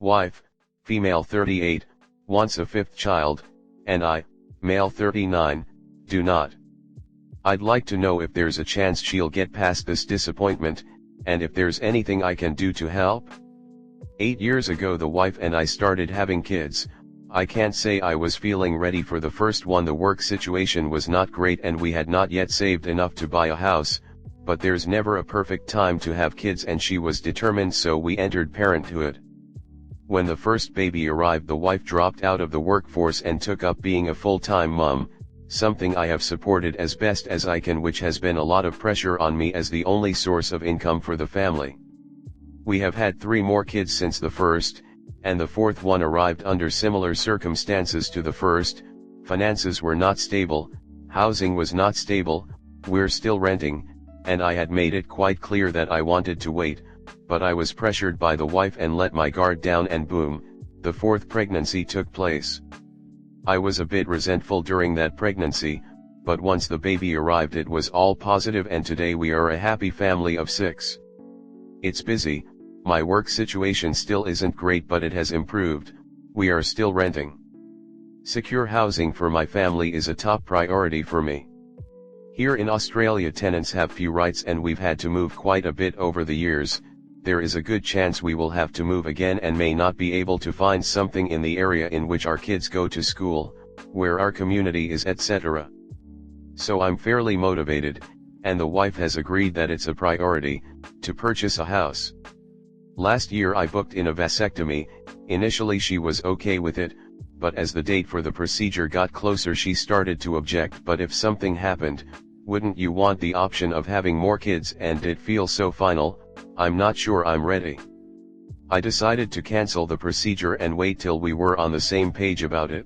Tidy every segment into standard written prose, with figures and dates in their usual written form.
Wife, female 38, wants a fifth child, and I, male 39, do not. I'd like to know if there's a chance she'll get past this disappointment, and if there's anything I can do to help. 8 years ago the wife and I started having kids. I can't say I was feeling ready for the first one. The work situation was not great and we had not yet saved enough to buy a house, but there's never a perfect time to have kids and she was determined, so we entered parenthood. When the first baby arrived, the wife dropped out of the workforce and took up being a full-time mom, something I have supported as best as I can, which has been a lot of pressure on me as the only source of income for the family. We have had 3 more kids since the first, and the fourth one arrived under similar circumstances to the first. Finances were not stable, housing was not stable, we're still renting, and I had made it quite clear that I wanted to wait, but I was pressured by the wife and let my guard down, and boom, the fourth pregnancy took place. I was a bit resentful during that pregnancy, but once the baby arrived it was all positive, and today we are a happy family of 6. It's busy. My work situation still isn't great, but it has improved. We are still renting. Secure housing for my family is a top priority for me. Here in Australia tenants have few rights and we've had to move quite a bit over the years. There is a good chance we will have to move again and may not be able to find something in the area in which our kids go to school, where our community is, etc. So I'm fairly motivated, and the wife has agreed that it's a priority, to purchase a house. Last year I booked in a vasectomy. Initially she was okay with it, but as the date for the procedure got closer she started to object. But if something happened, wouldn't you want the option of having more kids? And it feels so final. I'm not sure I'm ready. I decided to cancel the procedure and wait till we were on the same page about it.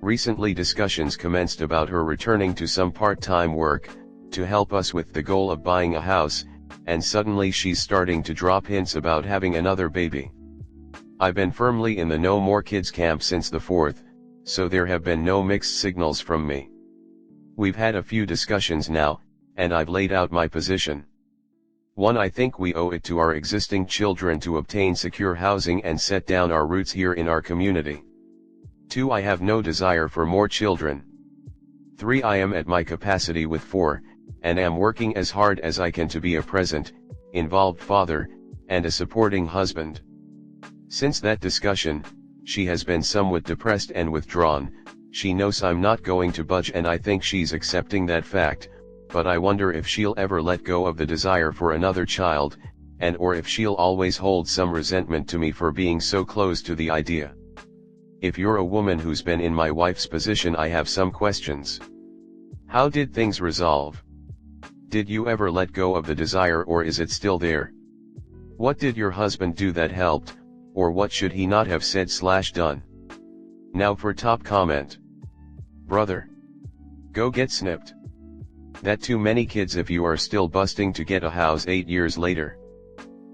Recently discussions commenced about her returning to some part-time work, to help us with the goal of buying a house, and suddenly she's starting to drop hints about having another baby. I've been firmly in the no more kids camp since the 4th, so there have been no mixed signals from me. We've had a few discussions now, and I've laid out my position. 1. I think we owe it to our existing children to obtain secure housing and set down our roots here in our community. 2. I have no desire for more children. 3. I am at my capacity with 4, and am working as hard as I can to be a present, involved father, and a supporting husband. Since that discussion, she has been somewhat depressed and withdrawn. She knows I'm not going to budge and I think she's accepting that fact, but I wonder if she'll ever let go of the desire for another child, and or if she'll always hold some resentment to me for being so close to the idea. If you're a woman who's been in my wife's position, I have some questions. How did things resolve? Did you ever let go of the desire, or is it still there? What did your husband do that helped, or what should he not have said/done? Now for top comment. Brother. Go get snipped. That too many kids if you are still busting to get a house 8 years later.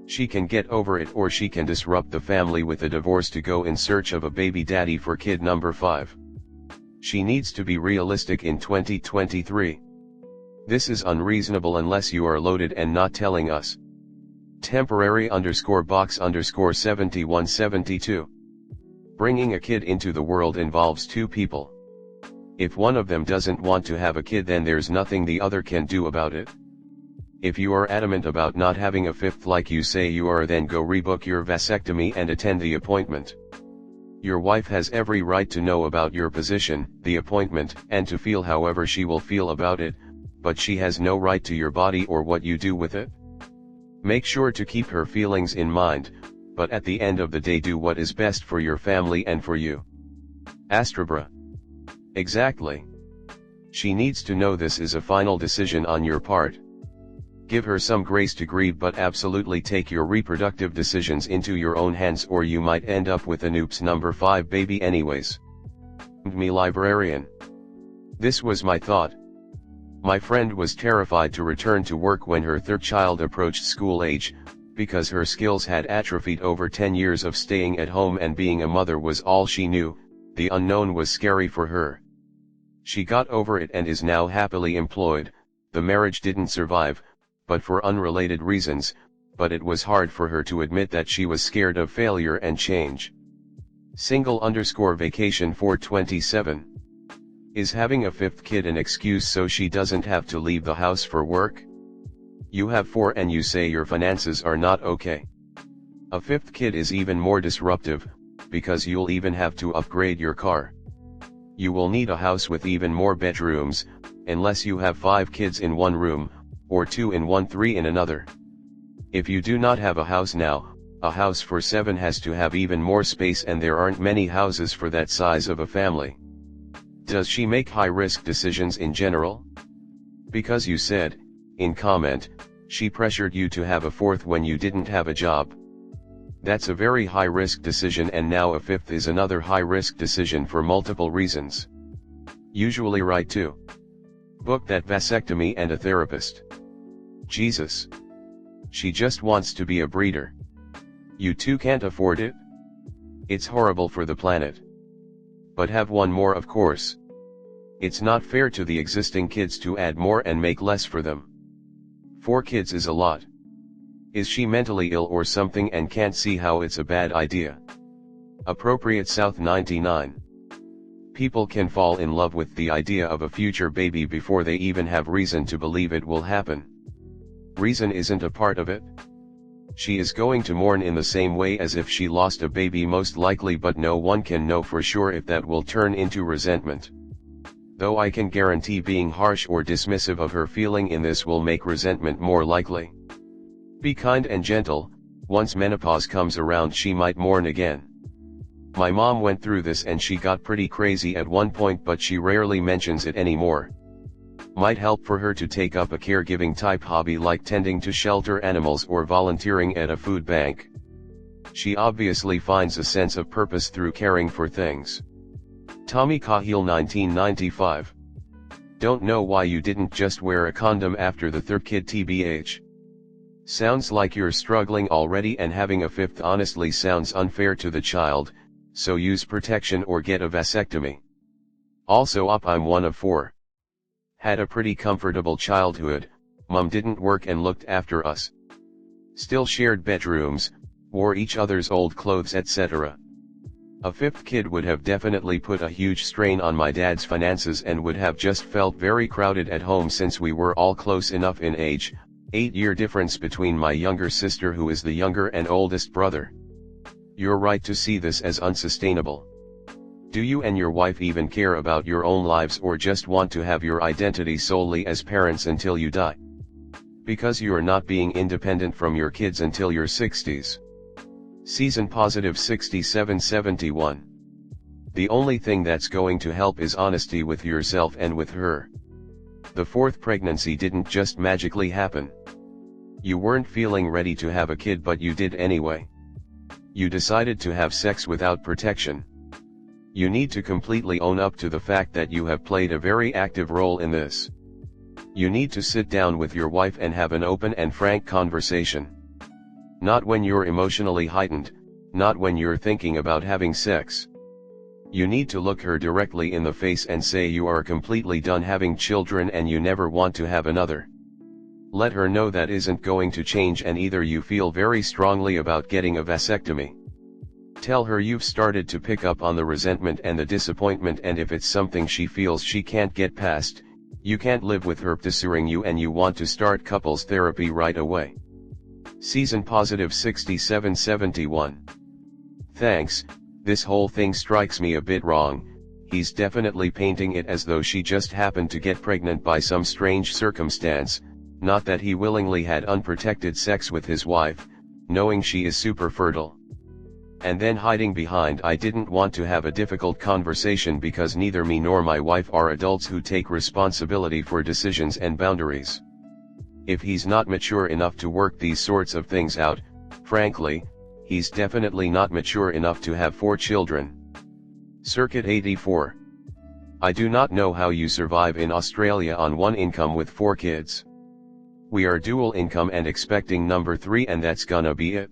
She can get over it, or she can disrupt the family with a divorce to go in search of a baby daddy for kid number 5. She needs to be realistic in 2023. This is unreasonable unless you are loaded and not telling us. Temporary_box_7172. Bringing a kid into the world involves 2 people. If one of them doesn't want to have a kid, then there's nothing the other can do about it. If you are adamant about not having a 5th like you say you are, then go rebook your vasectomy and attend the appointment. Your wife has every right to know about your position, the appointment, and to feel however she will feel about it, but she has no right to your body or what you do with it. Make sure to keep her feelings in mind, but at the end of the day do what is best for your family and for you. Astrabra. Exactly. She needs to know this is a final decision on your part. Give her some grace to grieve, but absolutely take your reproductive decisions into your own hands, or you might end up with an oops number 5 baby anyways. Me librarian. This was my thought. My friend was terrified to return to work when her 3rd child approached school age, because her skills had atrophied over 10 years of staying at home and being a mother was all she knew. The unknown was scary for her. She got over it and is now happily employed. The marriage didn't survive, but for unrelated reasons, but it was hard for her to admit that she was scared of failure and change. Single_vacation 427. Is having a fifth kid an excuse so she doesn't have to leave the house for work? You have 4 and you say your finances are not okay. A fifth kid is even more disruptive, because you'll even have to upgrade your car. You will need a house with even more bedrooms, unless you have 5 kids in one room, or 2 in one, 3 in another. If you do not have a house now, a house for 7 has to have even more space, and there aren't many houses for that size of a family. Does she make high-risk decisions in general? Because you said, in comment, she pressured you to have a 4th when you didn't have a job. That's a very high-risk decision, and now a 5th is another high-risk decision for multiple reasons. Usually right too. Book that vasectomy and a therapist. Jesus. She just wants to be a breeder. You two can't afford it? It's horrible for the planet. But have one more, of course. It's not fair to the existing kids to add more and make less for them. 4 kids is a lot. Is she mentally ill or something and can't see how it's a bad idea? Appropriate South 99. People can fall in love with the idea of a future baby before they even have reason to believe it will happen. Reason isn't a part of it. She is going to mourn in the same way as if she lost a baby, most likely, but no one can know for sure if that will turn into resentment. Though I can guarantee being harsh or dismissive of her feeling in this will make resentment more likely. Be kind and gentle. Once menopause comes around, she might mourn again. My mom went through this and she got pretty crazy at one point, but she rarely mentions it anymore. Might help for her to take up a caregiving type hobby like tending to shelter animals or volunteering at a food bank. She obviously finds a sense of purpose through caring for things. Tommy Cahill 1995. Don't know why you didn't just wear a condom after the 3rd kid tbh. Sounds like you're struggling already, and having a 5th honestly sounds unfair to the child, so use protection or get a vasectomy. Also I'm one of 4. Had a pretty comfortable childhood. Mom didn't work and looked after us. Still shared bedrooms, wore each other's old clothes, etc. A 5th kid would have definitely put a huge strain on my dad's finances and would have just felt very crowded at home, since we were all close enough in age, 8-year difference between my younger sister who is the younger and oldest brother. You're right to see this as unsustainable. Do you and your wife even care about your own lives, or just want to have your identity solely as parents until you die? Because you're not being independent from your kids until your 60s. Season positive 6771. The only thing that's going to help is honesty with yourself and with her. The 4th pregnancy didn't just magically happen. You weren't feeling ready to have a kid, but you did anyway. You decided to have sex without protection. You need to completely own up to the fact that you have played a very active role in this. You need to sit down with your wife and have an open and frank conversation. Not when you're emotionally heightened, not when you're thinking about having sex. You need to look her directly in the face and say you are completely done having children and you never want to have another. Let her know that isn't going to change, and either you feel very strongly about getting a vasectomy. Tell her you've started to pick up on the resentment and the disappointment, and if it's something she feels she can't get past, you can't live with her pursuing you and you want to start couples therapy right away. Season positive 6771. Thanks. This whole thing strikes me a bit wrong. He's definitely painting it as though she just happened to get pregnant by some strange circumstance, not that he willingly had unprotected sex with his wife, knowing she is super fertile. And then hiding behind "I didn't want to have a difficult conversation because neither me nor my wife are adults who take responsibility for decisions and boundaries." If he's not mature enough to work these sorts of things out, frankly, he's definitely not mature enough to have 4 children. Circuit 84. I do not know how you survive in Australia on one income with 4 kids. We are dual income and expecting number 3, and that's gonna be it.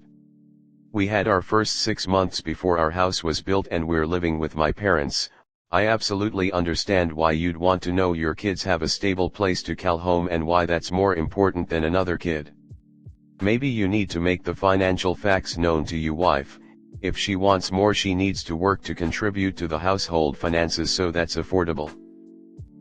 We had our first 6 months before our house was built and we're living with my parents. I absolutely understand why you'd want to know your kids have a stable place to call home and why that's more important than another kid. Maybe you need to make the financial facts known to your wife. If she wants more, she needs to work to contribute to the household finances, so that's affordable.